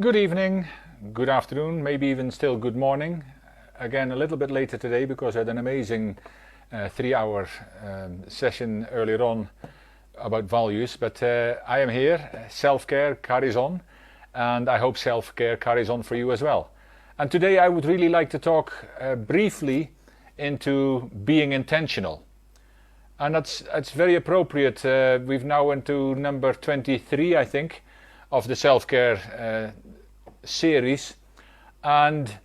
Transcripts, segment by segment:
Good evening, good afternoon, maybe even still good morning. Again, a little bit later today because I had an amazing 3-hour session earlier on about values. But I am here, self-care carries on, and I hope self-care carries on for you as well. And today I would really like to talk briefly into being intentional. And that's very appropriate. We've now into number 23, I think, of the self-care series, and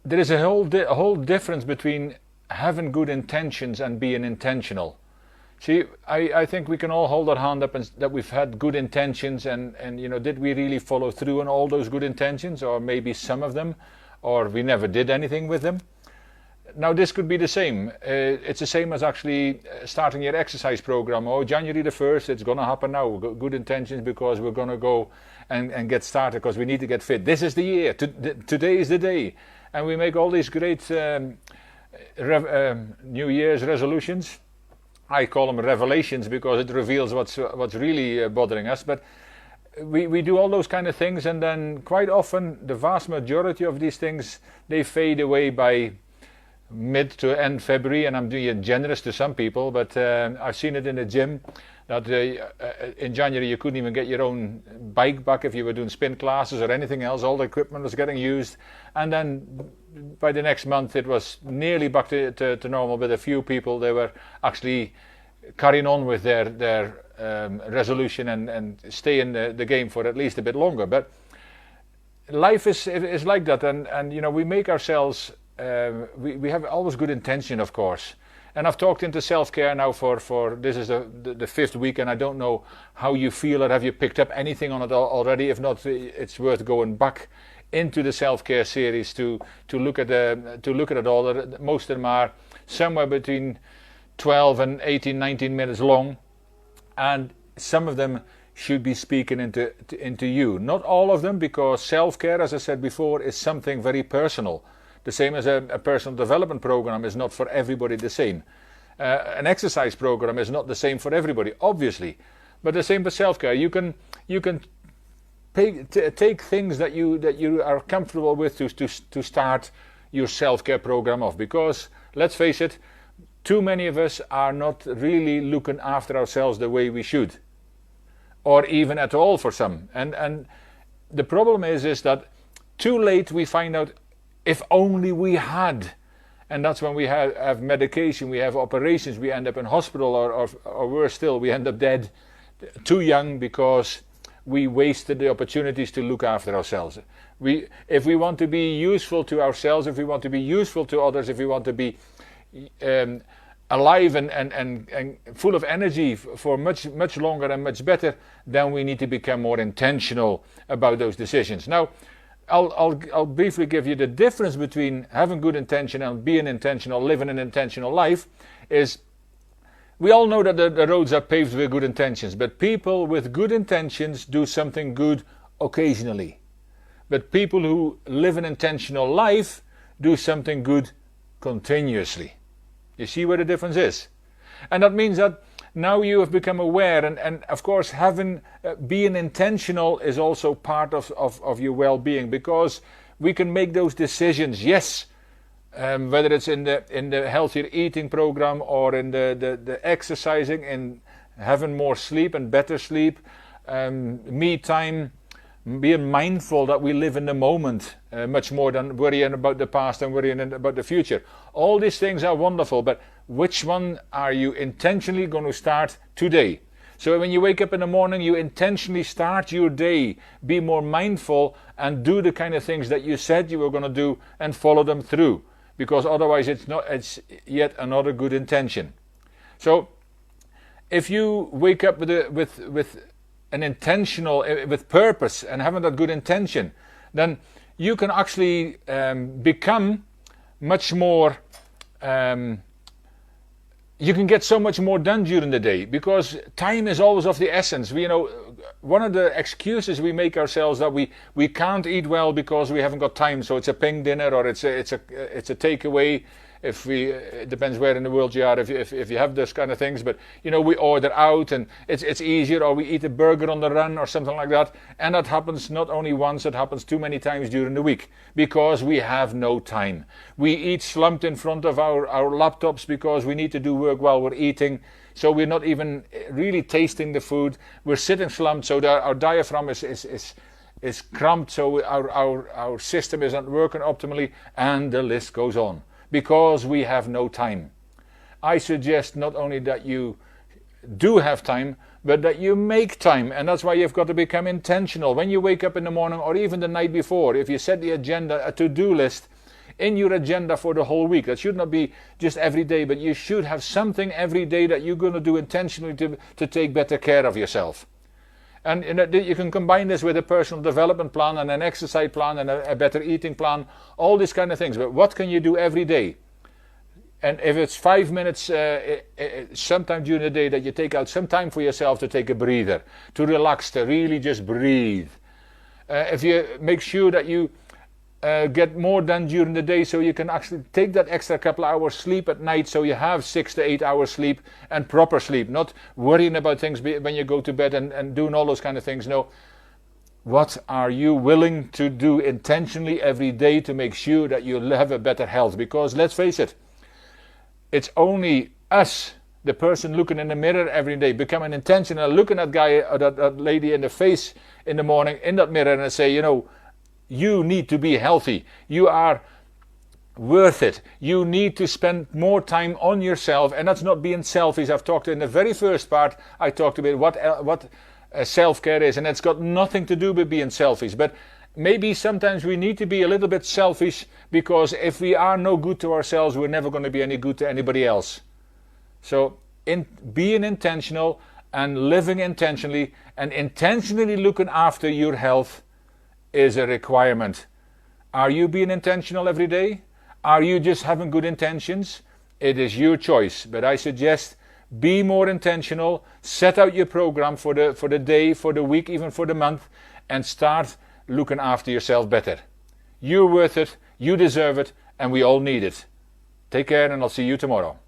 there is a whole difference between having good intentions and being intentional. See, I think we can all hold our hand up and that we've had good intentions, and did we really follow through on all those good intentions, or maybe some of them, or we never did anything with them. Now this could be the same. It's the same as actually starting your exercise program. Oh, January the 1st, it's going to happen now. Good intentions because we're going to go and get started because we need to get fit. This is the year. Today is the day. And we make all these great New Year's resolutions. I call them revelations because it reveals what's really bothering us. But we do all those kind of things, and then quite often the vast majority of these things, they fade away by mid to end February, and I'm being generous to some people, but I've seen it in the gym that in January you couldn't even get your own bike back if you were doing spin classes or anything else. All the equipment was getting used, and then by the next month it was nearly back to normal. But a few people, they were actually carrying on with their resolution and stay in the game for at least a bit longer. But life is like that, and we make ourselves. We have always good intention, of course, and I've talked into self-care now for this is the fifth week, and I don't know how you feel, or have you picked up anything on it already? If not, it's worth going back into the self-care series to look at it all. Most of them are somewhere between 12 and 18, 19 minutes long, and some of them should be speaking into you. Not all of them, because self-care, as I said before, is something very personal. The same as a personal development program is not for everybody the same. An exercise program is not the same for everybody, obviously. But the same for self-care. You can take things that you are comfortable with to start your self-care program off. Because let's face it, too many of us are not really looking after ourselves the way we should, or even at all for some. And the problem is that too late we find out. If only we had, and that's when we have medication, we have operations, we end up in hospital, or worse still, we end up dead too young because we wasted the opportunities to look after ourselves. If we want to be useful to ourselves, if we want to be useful to others, if we want to be alive and full of energy for much longer and much better, then we need to become more intentional about those decisions. Now, I'll briefly give you the difference between having good intention and being intentional, living an intentional life. Is we all know that the roads are paved with good intentions, but people with good intentions do something good occasionally. But people who live an intentional life do something good continuously. You see where the difference is? And that means that now you have become aware, and of course being intentional is also part of your well-being, because we can make those decisions, yes, whether it's in the healthier eating program, or in the exercising, in having more sleep and better sleep, me time, being mindful that we live in the moment much more than worrying about the past and worrying about the future. All these things are wonderful, but which one are you intentionally going to start today? So when you wake up in the morning, you intentionally start your day, be more mindful, and do the kind of things that you said you were going to do, and follow them through, because otherwise it's yet another good intention. So if you wake up with an intentional, with purpose, and having that good intention, then you can actually become much more. You can get so much more done during the day, because time is always of the essence. One of the excuses we make ourselves that we can't eat well because we haven't got time. So it's a ping dinner, or it's a takeaway. if we, it depends where in the world you are, if you have those kind of things, but you know, we order out and it's easier, or we eat a burger on the run or something like that, and that happens not only once, it happens too many times during the week, because we have no time. We eat slumped in front of our laptops because we need to do work while we're eating, so we're not even really tasting the food. We're sitting slumped, so that our diaphragm is cramped, so our system isn't working optimally, and the list goes on, because we have no time. I suggest not only that you do have time, but that you make time, and that's why you've got to become intentional. When you wake up in the morning, or even the night before, if you set the agenda, a to-do list in your agenda for the whole week, that should not be just every day, but you should have something every day that you're going to do intentionally to take better care of yourself. And you can combine this with a personal development plan and an exercise plan and a better eating plan, all these kind of things. But what can you do every day? And if it's 5 minutes sometime during the day, that you take out some time for yourself to take a breather, to relax, to really just breathe. If you make sure that you get more done during the day, so you can actually take that extra couple of hours sleep at night, so you have 6 to 8 hours sleep, and proper sleep, not worrying about things when you go to bed and doing all those kind of things. No, what are you willing to do intentionally every day to make sure that you have a better health? Because let's face it, it's only us, the person looking in the mirror every day, becoming intentional, looking that guy or that lady in the face in the morning in that mirror and say, you know, you need to be healthy. You are worth it. You need to spend more time on yourself, and that's not being selfish. I've talked in the very first part, I talked about what self-care is, and it's got nothing to do with being selfish. But maybe sometimes we need to be a little bit selfish, because if we are no good to ourselves, we're never going to be any good to anybody else. So being intentional and living intentionally and intentionally looking after your health is a requirement. Are you being intentional every day? Are you just having good intentions? It is your choice, but I suggest be more intentional. Set out your program for the day, for the week, even for the month, and start looking after yourself better. You're worth it, you deserve it, and we all need it. Take care, and I'll see you tomorrow.